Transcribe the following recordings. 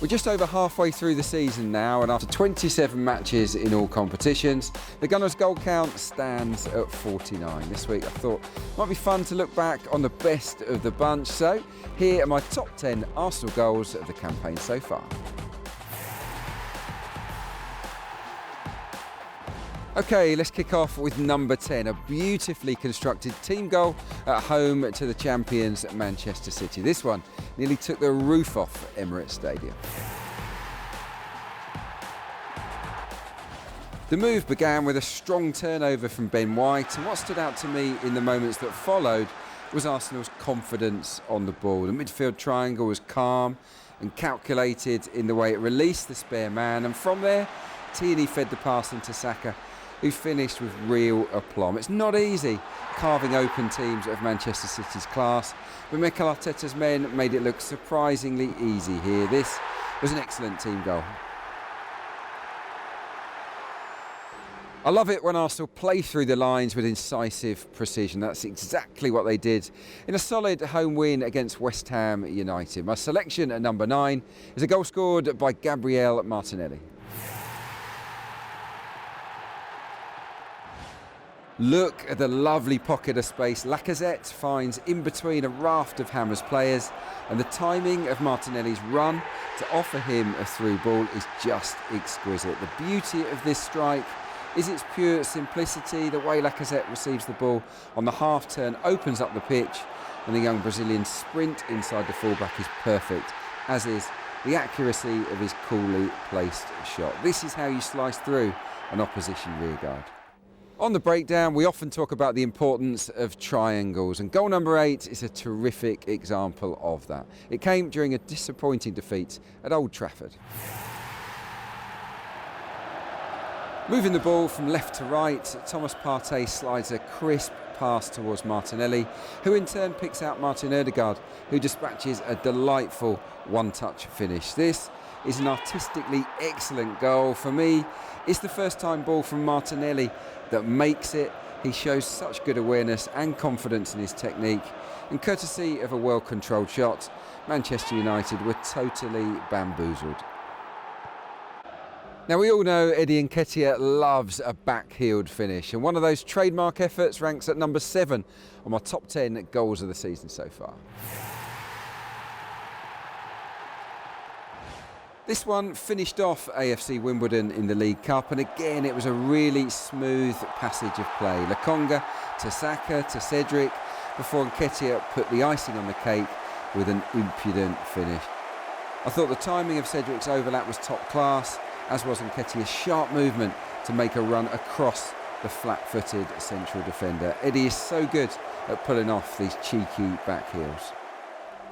We're just over halfway through the season now, and after 27 matches in all competitions, the Gunners' goal count stands at 49. This week I thought it might be fun to look back on the best of the bunch, so here are my top 10 Arsenal goals of the campaign so far. Okay, let's kick off with number 10, a beautifully constructed team goal at home to the champions Manchester City. This one nearly took the roof off Emirates Stadium. The move began with a strong turnover from Ben White, and what stood out to me in the moments that followed was Arsenal's confidence on the ball. The midfield triangle was calm and calculated in the way it released the spare man, and from there, Tierney fed the pass into Saka, who finished with real aplomb. It's not easy carving open teams of Manchester City's class, but Mikel Arteta's men made it look surprisingly easy here. This was an excellent team goal. I love it when Arsenal play through the lines with incisive precision. That's exactly what they did in a solid home win against West Ham United. My selection at number 9 is a goal scored by Gabriel Martinelli. Look at the lovely pocket of space Lacazette finds in between a raft of Hammers players, and the timing of Martinelli's run to offer him a through ball is just exquisite. The beauty of this strike is its pure simplicity. The way Lacazette receives the ball on the half turn opens up the pitch, and the young Brazilian's sprint inside the fullback is perfect, as is the accuracy of his coolly placed shot. This is how you slice through an opposition rearguard. On the breakdown, we often talk about the importance of triangles, and goal number 8 is a terrific example of that. It came during a disappointing defeat at Old Trafford. Moving the ball from left to right, Thomas Partey slides a crisp pass towards Martinelli, who in turn picks out Martin Odegaard, who dispatches a delightful one-touch finish. This is an artistically excellent goal. For me, it's the first time ball from Martinelli that makes it. He shows such good awareness and confidence in his technique, and courtesy of a well-controlled shot, Manchester United were totally bamboozled. Now, we all know Eddie Nketiah loves a back-heeled finish, and one of those trademark efforts ranks at number 7 on my top 10 goals of the season so far. This one finished off AFC Wimbledon in the League Cup, and again it was a really smooth passage of play. Lokonga to Saka to Cedric, before Nketiah put the icing on the cake with an impudent finish. I thought the timing of Cedric's overlap was top class, as was Nketiah's sharp movement to make a run across the flat-footed central defender. Eddie is so good at pulling off these cheeky back heels.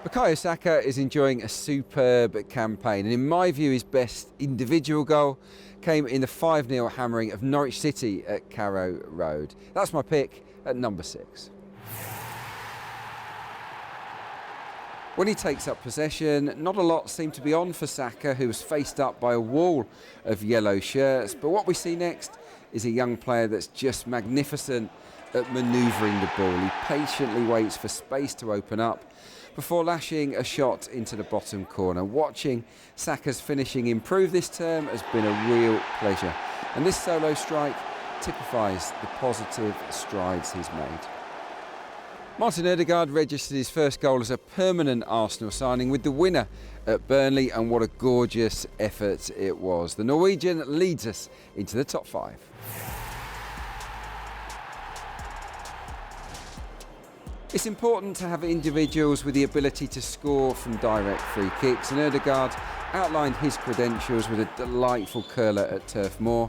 Bukayo Saka is enjoying a superb campaign, and in my view his best individual goal came in the 5-0 hammering of Norwich City at Carrow Road. That's my pick at number 6. When he takes up possession, not a lot seemed to be on for Saka, who was faced up by a wall of yellow shirts, but what we see next is a young player that's just magnificent at manoeuvring the ball. He patiently waits for space to open up before lashing a shot into the bottom corner. Watching Saka's finishing improve this term has been a real pleasure, and this solo strike typifies the positive strides he's made. Martin Odegaard registered his first goal as a permanent Arsenal signing with the winner at Burnley, and what a gorgeous effort it was. The Norwegian leads us into the top 5. It's important to have individuals with the ability to score from direct free kicks, and Odegaard outlined his credentials with a delightful curler at Turf Moor.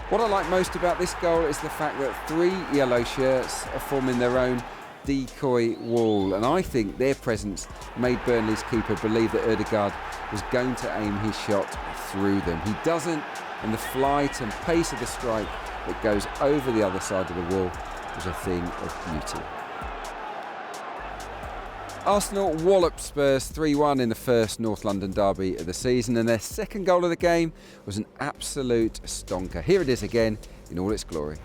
What I like most about this goal is the fact that 3 yellow shirts are forming their own decoy wall, and I think their presence made Burnley's keeper believe that Odegaard was going to aim his shot through them. He doesn't, and the flight and pace of the strike that goes over the other side of the wall was a thing of beauty. Arsenal walloped Spurs 3-1 in the first North London derby of the season, and their second goal of the game was an absolute stonker. Here it is again in all its glory.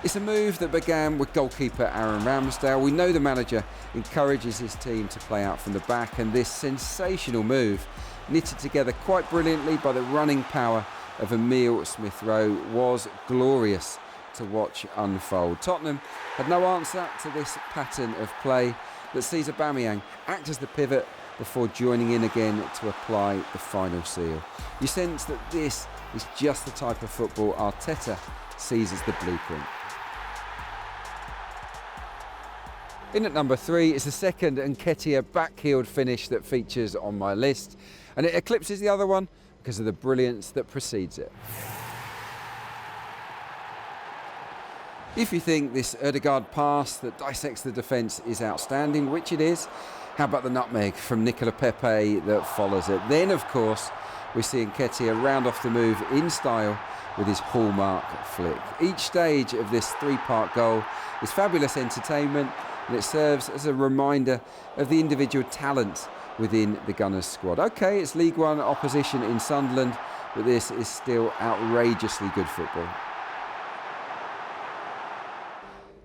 It's a move that began with goalkeeper Aaron Ramsdale. We know the manager encourages his team to play out from the back, and this sensational move, knitted together quite brilliantly by the running power of Emile Smith-Rowe, was glorious to watch unfold. Tottenham had no answer to this pattern of play that sees Aubameyang act as the pivot before joining in again to apply the final seal. You sense that this is just the type of football Arteta sees as the blueprint. In at number 3 is the second Nketiah back-heeled finish that features on my list, and it eclipses the other one because of the brilliance that precedes it. If you think this Ødegaard pass that dissects the defence is outstanding, which it is, how about the nutmeg from Nicolas Pepe that follows it? Then, of course, we see Nketiah round off the move in style with his hallmark flick. Each stage of this 3-part goal is fabulous entertainment, and it serves as a reminder of the individual talent within the Gunners squad. OK, it's League One opposition in Sunderland, but this is still outrageously good football.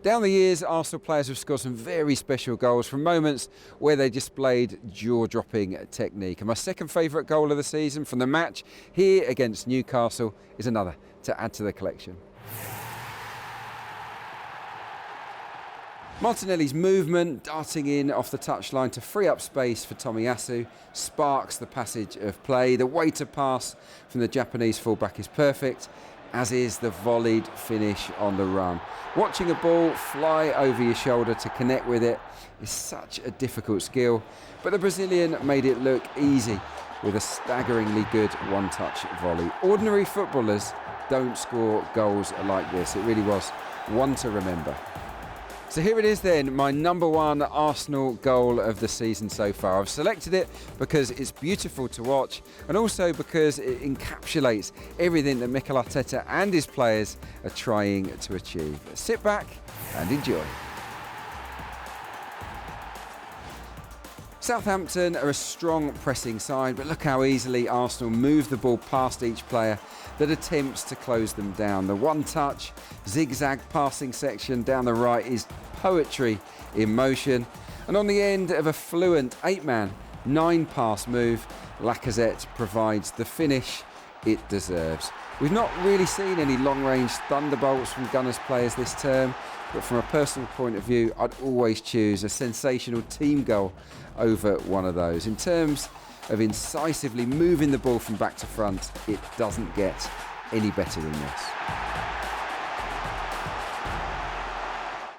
Down the years, Arsenal players have scored some very special goals from moments where they displayed jaw-dropping technique. And my second favourite goal of the season from the match here against Newcastle is another to add to the collection. Martinelli's movement, darting in off the touchline to free up space for Tomiyasu, sparks the passage of play. The way to pass from the Japanese fullback is perfect, as is the volleyed finish on the run. Watching a ball fly over your shoulder to connect with it is such a difficult skill, but the Brazilian made it look easy with a staggeringly good one-touch volley. Ordinary footballers don't score goals like this. It really was one to remember. So here it is then, my number 1 Arsenal goal of the season so far. I've selected it because it's beautiful to watch and also because it encapsulates everything that Mikel Arteta and his players are trying to achieve. Sit back and enjoy. Southampton are a strong pressing side, but look how easily Arsenal move the ball past each player that attempts to close them down. The one-touch, zigzag passing section down the right is poetry in motion. And on the end of a fluent 8-man, 9-pass move, Lacazette provides the finish it deserves. We've not really seen any long-range thunderbolts from Gunners players this term, but from a personal point of view, I'd always choose a sensational team goal over one of those. In terms of incisively moving the ball from back to front, it doesn't get any better than this.